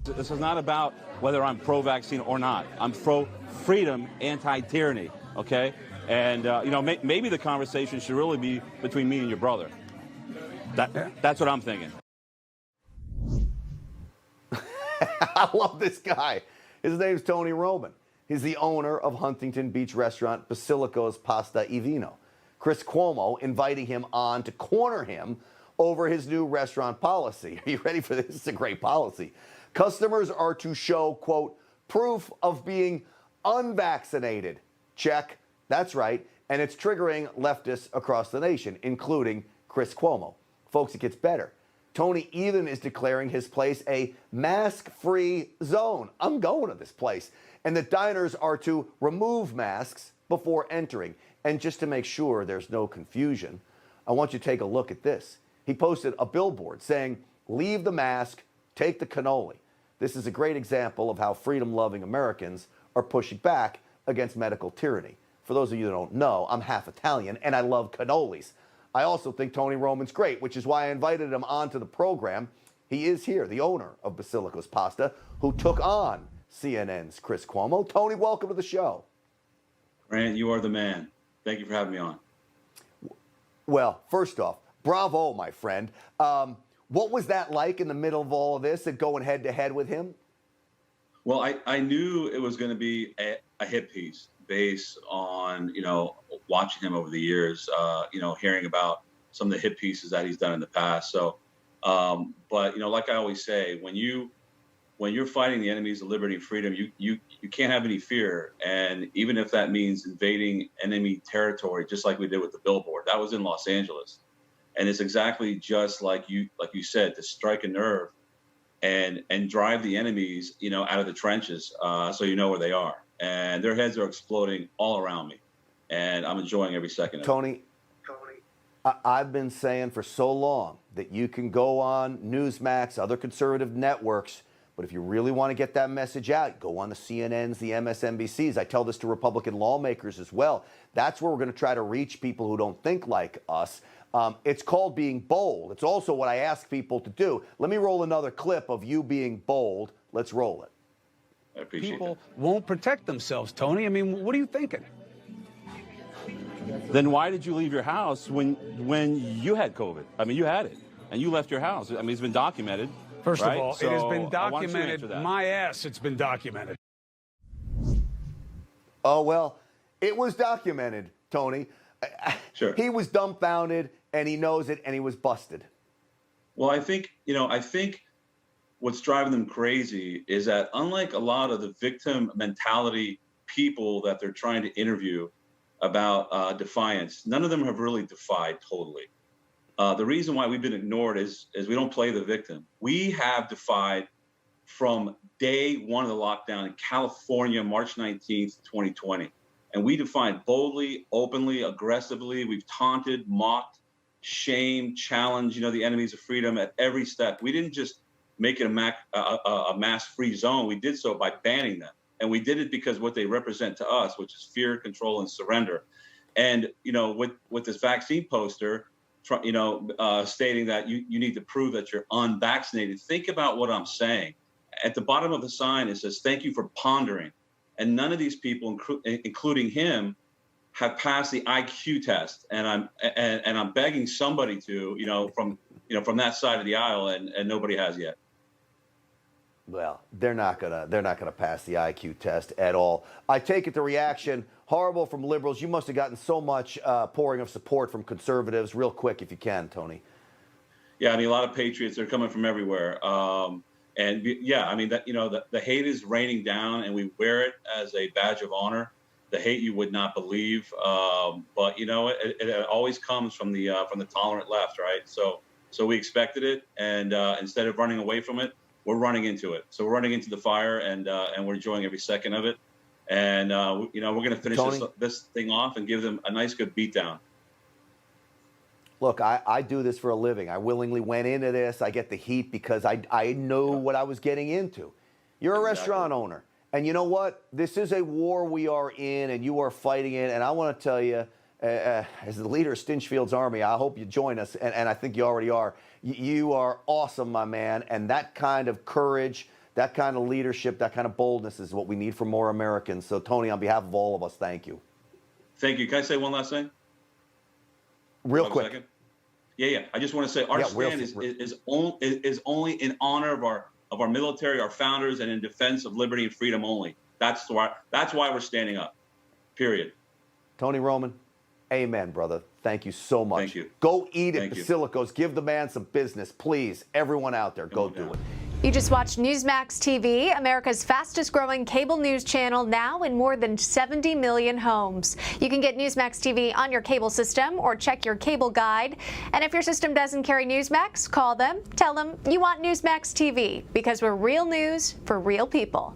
This is not about whether I'm pro-vaccine or not. I'm pro-freedom, anti-tyranny, okay? And, maybe the conversation should really be between me and your brother. That's what I'm thinking. I love this guy. His name's Tony Roman. He's the owner of Huntington Beach restaurant Basilico's Pasta e Vino. Chris Cuomo inviting him on to corner him over his new restaurant policy. Are you ready for this? It's a great policy. Customers are to show, quote, proof of being unvaccinated. Check. That's right. And it's triggering leftists across the nation, including Chris Cuomo. Folks, it gets better. Tony even is declaring his place a mask-free zone. I'm going to this place. And the diners are to remove masks before entering. And just to make sure there's no confusion, I want you to take a look at this. He posted a billboard saying, leave the mask, take the cannoli. This is a great example of how freedom-loving Americans are pushing back against medical tyranny. For those of you that don't know, I'm half Italian and I love cannolis. I also think Tony Roman's great, which is why I invited him onto the program. He is here, the owner of Basilico's Pasta, who took on CNN's Chris Cuomo. Tony, welcome to the show. Grant, you are the man. Thank you for having me on. Well, first off, bravo, my friend. What was that like in the middle of all of this and going head-to-head with him? Well, I knew it was going to be a hit piece based on, watching him over the years, hearing about some of the hit pieces that he's done in the past. So, but, like I always say, when you're fighting the enemies of liberty and freedom, you can't have any fear. And even if that means invading enemy territory, just like we did with the billboard, that was in Los Angeles. And it's exactly just like you said, to strike a nerve and drive the enemies, out of the trenches, so you know where they are. And their heads are exploding all around me, and I'm enjoying every second of it. Tony, I've been saying for so long that you can go on NEWSMAX, other conservative networks, but if you really want to get that message out, go on the CNNs, the MSNBCs. I tell this to Republican lawmakers as well. That's where we're going to try to reach people who don't think like us. It's called being bold. It's also what I ask people to do. Let me roll another clip of you being bold. Let's roll it. I appreciate People won't protect themselves, Tony. I mean, what are you thinking? Then why did you leave your house when you had COVID? I mean, you had it, and you left your house. I mean, it's been documented. First right? of all, So it has been I want you to answer documented. that. My ass, it's been documented. Oh, well, it was documented, Tony. Sure. He was dumbfounded, and he knows it, and he was busted. Well, I think what's driving them crazy is that unlike a lot of the victim mentality people that they're trying to interview about defiance, none of them have really defied totally. The reason why we've been ignored is we don't play the victim. We have defied from day one of the lockdown in California, March 19th, 2020. And we defied boldly, openly, aggressively. We've taunted, mocked, shamed, challenged, the enemies of freedom at every step. We didn't just make it a mask-free zone. We did so by banning them. And we did it because what they represent to us, which is fear, control, and surrender. And, with this vaccine poster, stating that you need to prove that you're unvaccinated. Think about what I'm saying. At the bottom of the sign, it says, thank you for pondering. And none of these people, including him, have passed the IQ test. And I'm begging somebody to, from that side of the aisle, and nobody has yet. Well, they're not gonna pass the IQ test at all. I take it the reaction horrible from liberals. You must have gotten so much pouring of support from conservatives. Real quick, if you can, Tony. Yeah, I mean, a lot of patriots are coming from everywhere. The hate is raining down, and we wear it as a badge of honor. The hate you would not believe, but it always comes from the tolerant left, right? So we expected it, and instead of running away from it, we're running into it. So we're running into the fire, and we're enjoying every second of it. And we're going to finish this thing off and give them a nice, good beatdown. Look, I do this for a living. I willingly went into this. I get the heat because I know what I was getting into. You're a restaurant owner. And you know what? This is a war we are in, and you are fighting it. And I want to tell you, as the leader of Stinchfield's army, I hope you join us, and I think you already are. You are awesome, my man. And that kind of courage, That kind of leadership, that kind of boldness is what we need for more Americans. So, Tony, on behalf of all of us, thank you. Thank you. Can I say one last thing? Real quick. Second? Yeah. I just want to say our stand is only in honor of our military, our founders, and in defense of liberty and freedom only. That's why we're standing up. Period. Tony Roman, amen, brother. Thank you so much. Thank you. Go eat at Basilicos. Give the man some business, please. Everyone out there, go do it. You just watched NEWSMAX TV, America's fastest growing cable news channel, now in more than 70 million homes. You can get NEWSMAX TV on your cable system or check your cable guide. And if your system doesn't carry NEWSMAX, call them, tell them you want NEWSMAX TV, because we're real news for real people.